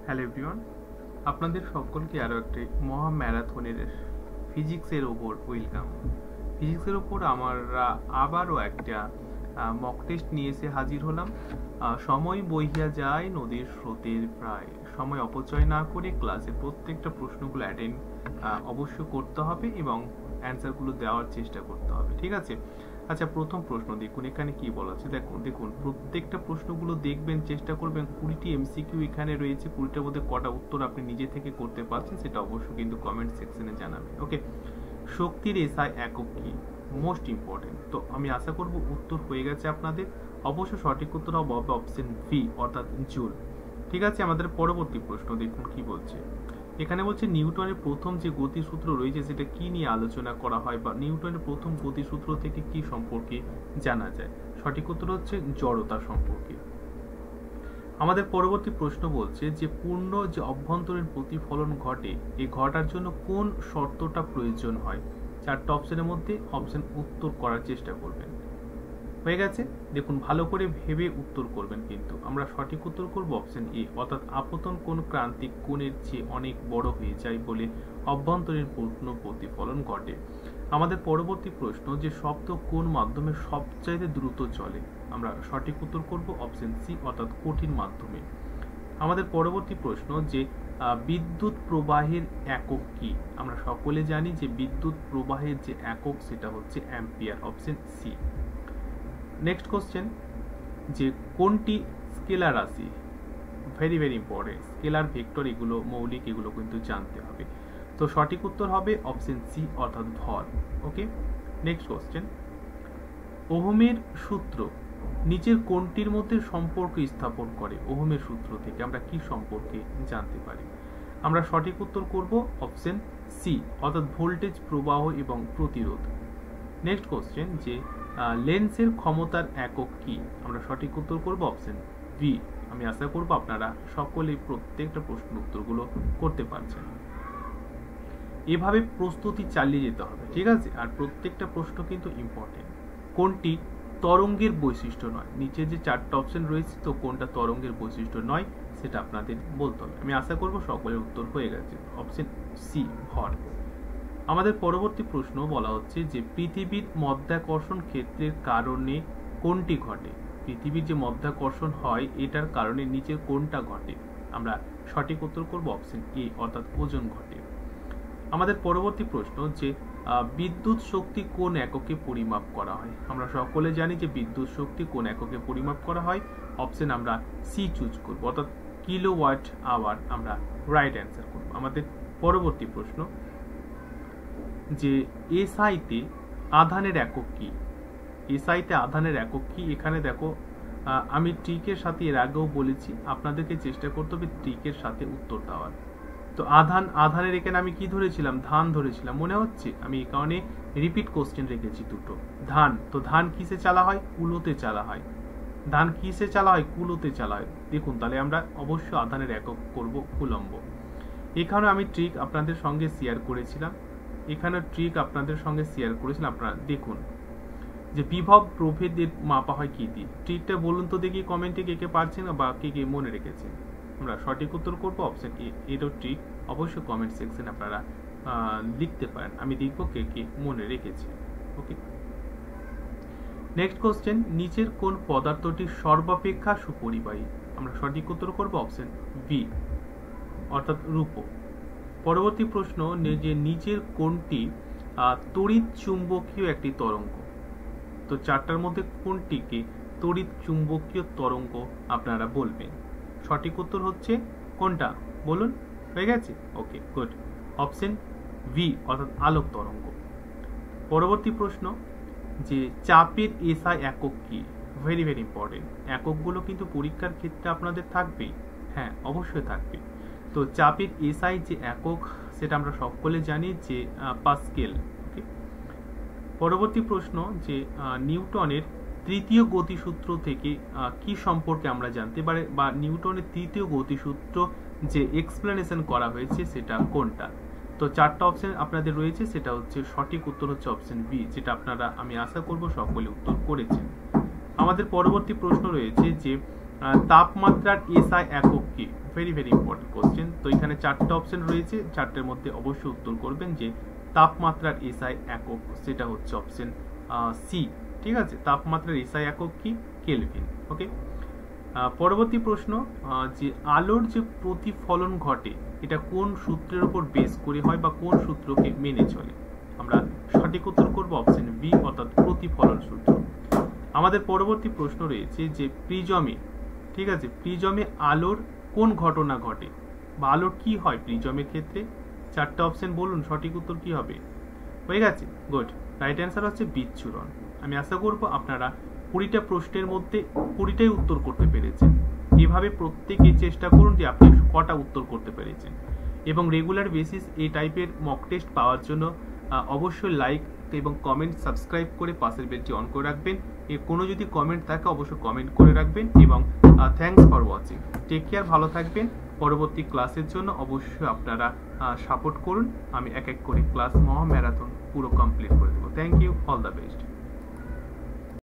Hello everyone, আপনাদের সকলকে আরও একটি মহা ম্যারাথনের ফিজিক্সের ওপর ওয়েলকাম। ফিজিক্সের ওপর আমরা আবারও একটা মক টেস্ট নিয়ে এসে হাজির হলাম। সময় বহিয়া যায় নদীর স্রোতের প্রায়, সময় অপচয় না করে ক্লাসের প্রত্যেকটা প্রশ্নগুলো অ্যাটেন্ড অবশ্য করতে হবে এবং অ্যান্সারগুলো দেওয়ার চেষ্টা করতে হবে, ঠিক আছে? আচ্ছা, প্রথম প্রশ্ন দেখুন, এখানে কি বলা আছে দেখুন প্রত্যেকটা প্রশ্নগুলো দেখবেন, চেষ্টা করবেন। 20টি এমসিকিউ এখানে রয়েছে, 20টার মধ্যে কটা উত্তর আপনি নিজে থেকে করতে পারছেন সেটা অবশ্যই কিন্তু কমেন্ট সেকশনে জানাবেন। ওকে, শক্তির এসআই একক কি? Most important. তো আমি আশা করব উত্তর হয়ে গেছে আপনাদের। অবশ্য সঠিক উত্তর হবে অপশন ভি অর্থাৎ জুল। ঠিক আছে, আমাদের পরবর্তী প্রশ্ন দেখুন কি বলছে। এখানে বলছে নিউটনের প্রথম যে গতিসূত্র রয়েছে সেটা কি নিয়ে আলোচনা করা হয়, বা নিউটনের প্রথম গতিসূত্র থেকে কি সম্পর্কে জানা যায়? সঠিক উত্তর হচ্ছে জড়তা সম্পর্কে। আমাদের পরবর্তী প্রশ্ন বলছে যে পূর্ণ যে অভ্যন্তরীণ প্রতিফলন ঘটে, এই ঘটার জন্য কোন শর্তটা প্রয়োজন হয়? চারটা অপশনের মধ্যে অপশন উত্তর করার চেষ্টা করবেন। হয়ে গেছে, দেখুন ভালো করে ভেবে উত্তর করবেন। কিন্তু আমরা সঠিক উত্তর করব অপশন এ, অর্থাৎ আপতন কোণ ক্রান্তিক কোণের চেয়ে অনেক বড় হয়ে যায় বলে অভ্যন্তরীণ পূর্ণ প্রতিফলন ঘটে। আমাদের পরবর্তী প্রশ্ন যে শব্দ কোন মাধ্যমে সবচাইতে দ্রুত চলে? আমরা সঠিক উত্তর করব অপশন সি অর্থাৎ কঠিন মাধ্যমে। আমাদের পরবর্তী প্রশ্ন যে বিদ্যুৎ প্রবাহের একক কি? আমরা সকলে জানি যে বিদ্যুৎ প্রবাহের যে একক সেটা হচ্ছে ampere, option C. Next question যে কোনটি স্কেলার রাশি? Very very important, scalar vector এগুলো মৌলিক, এগুলো কিন্তু জানতে হবে। তো সঠিক উত্তর হবে অপশন সি অর্থাৎ ভর। ওকে, নেক্সট কোশ্চেন, ওহমের সূত্র নিচের কোনটির মধ্যে সম্পর্ক স্থাপন করে? ওহমের সূত্র থেকে আমরা কি সম্পর্কে জানতে পারি? আমরা সঠিক উত্তর করব অপশন সি অর্থাৎ ভোল্টেজ, প্রবাহ এবং প্রতিরোধ। নেক্সট কোশ্চেন যে লেন্সের ক্ষমতার একক কি? আমরা সঠিক উত্তর করব অপশন বি। আমি আশা করব আপনারা সকলেই প্রত্যেকটা প্রশ্নের উত্তরগুলো করতে পারছেন। এভাবে প্রস্তুতি চালিয়ে যেতে হবে, ঠিক আছে? আর প্রত্যেকটা প্রশ্ন কিন্তু ইম্পর্টেন্ট। কোনটি তরঙ্গের বৈশিষ্ট্য নয়? নিচে যে চারটা অপশন রয়েছে, তো কোনটা তরঙ্গের বৈশিষ্ট্য নয় সেটা আপনাদের বলতে হবে। আমি আশা করব সকলের উত্তর হয়ে গেছে, অপশন সি ভর। আমাদের পরবর্তী প্রশ্ন বলা হচ্ছে যে পৃথিবীর মধ্যাকর্ষণ ক্ষেত্রের কারণে কোনটি ঘটে? পৃথিবীর যে মধ্যাকর্ষণ হয় এটার কারণে নিচের কোনটা ঘটে? আমরা সঠিক উত্তর করব অপশন এ অর্থাৎ ওজন ঘটে। আমাদের পরবর্তী প্রশ্ন যে বিদ্যুৎ শক্তি কোন এককে পরিমাপ করা হয়? আমরা সকলে জানি যে বিদ্যুৎ শক্তি কোন এককে পরিমাপ করা হয়। অপশন আমরা সি চুজ করব অর্থাৎ কিলোওয়াট আওয়ার, আমরা রাইট অ্যান্সার করব। আমাদের পরবর্তী প্রশ্ন যে এসআইতে আধানের একক কি? এসআইতে আধানের একক কি? এখানে দেখো আমি ট্রিকের সাথে এর আগেও বলেছি, আপনাদেরকে চেষ্টা করতে হবে ট্রিকের সাথে উত্তর দেওয়ার। তো আধানের এখানে আমি কি ধরেছিলাম? ধান ধরেছিলাম, মনে হচ্ছে? আমি এই কারণে রিপিট কোশ্চেন রেখেছি দুটো। ধান, তো ধান কিসে চালা হয়? কুলোতে চালা হয়। ধান কিসে চালা হয়? কুলোতে চালা হয়। দেখুন তাহলে আমরা অবশ্যই আধানের একক করব কুলম্ব। এখানে আমি ট্রিক আপনাদের সঙ্গে শেয়ার করেছিলাম, আপনারা দেখুন যে বিভব প্রভেদের মাপা হয় কি দিয়ে? ট্রিকটা বলুন তো দেখি কমেন্টে কে কে পারছেন বা কে কে মনে রেখেছেন। আমরা সঠিক উত্তর করব অপশন এ, এটাও ট্রিক। অবশ্যই কমেন্ট সেকশনে আপনারা লিখতে পারেন, আমি দেখব কে কে মনে রেখেছে। ওকে, নেক্সট কোশ্চেন, নিচের কোন পদার্থটি সর্বাপেক্ষা সুপরিবাহী? আমরা সঠিক উত্তর করব অপশন বি অর্থাৎ রূপো। পরবর্তী প্রশ্ন যে নিচের কোনটি তড়িৎ চুম্বকীয় একটি তরঙ্গ? তো চারটার মধ্যে কোনটিকে তড়িৎ চুম্বকীয় তরঙ্গ আপনারা বলবেন? সঠিক উত্তর হচ্ছে কোনটা বলুন? হয়ে গেছে? ওকে, গুড। অপশন ভি অর্থাৎ আলোক তরঙ্গ। পরবর্তী প্রশ্ন যে চাপের এসআই একক কি? ভেরি ভেরি ইম্পর্টেন্ট, এককগুলো কিন্তু পরীক্ষার ক্ষেত্রে আপনাদের থাকবেই। হ্যাঁ, অবশ্যই থাকবে। তো চাপের এসআই যে একক সেটা আমরা সকলে জানি যে পাস্কেল। ওকে, পরবর্তী প্রশ্ন যে নিউটনের তৃতীয় গতিসূত্র থেকে কি সম্পর্কে আমরা জানতে পারি, বা নিউটনের তৃতীয় গতিসূত্র যে এক্সপ্লেনেশন করা হয়েছে সেটা কোনটা? তো চারটা অপশন আপনাদের রয়েছে, সেটা হচ্ছে সঠিক উত্তর হচ্ছে অপশন বি, যেটা আপনারা আমি আশা করব সকলে উত্তর করেছেন। আমাদের পরবর্তী প্রশ্ন রয়েছে যে তাপমাত্রার এসআই একক কি? Very very important question. তো এখানে 4টা অপশন রয়েছে, 4টের মধ্যে অবশ্যই উত্তর করবেন যে তাপমাত্রার এসআই একক, সেটা হচ্ছে অপশন সি। ঠিক আছে, তাপমাত্রার এসআই একক কি? কেলভিন। ওকে, পরবর্তী প্রশ্ন, যে আলোর যে প্রতিফলন ঘটে এটা কোন সূত্রের উপর বেস করে হয় বা কোন সূত্রকে মেনে চলে? আমরা সঠিক উত্তর করব অপশন বি, অর্থাৎ প্রতিফলন সূত্র। আমাদের পরবর্তী প্রশ্ন রয়েছে যে প্রিজমে, ঠিক আছে, প্রিজমে আলোর কোন ঘটনা ঘটে বা আলোর কি হয় প্রিজমের ক্ষেত্রে? 4টা অপশন বলুন, সঠিক উত্তর কি হবে? হয়ে গেছে, গুড। রাইট অ্যান্সার হচ্ছে বিচ্ছুরণ। আমি আশা করব আপনারা 20টা প্রশ্নের মধ্যে 20টাই উত্তর করতে পেরেছেন। এভাবে প্রত্যেকে চেষ্টা করুন যে আপনি কটা উত্তর করতে পেরেছেন, এবং রেগুলার বেসিস এই টাইপের মক টেস্ট পাওয়ার জন্য অবশ্যই লাইক এবং কমেন্ট, সাবস্ক্রাইব করে পাশের বেলটি অন করে রাখবেন। কোনো যদি কমেন্ট থাকে অবশ্যই কমেন্ট করে রাখবেন, এবং thanks for watching. Take care, ভালো থাকবেন। পরবর্তী ক্লাসের জন্য অবশ্যই আপনারা সাপোর্ট করুন। আমি এক এক করে ক্লাস মহা ম্যারাথন পুরো কমপ্লিট করে দেবো। Thank you, all the best.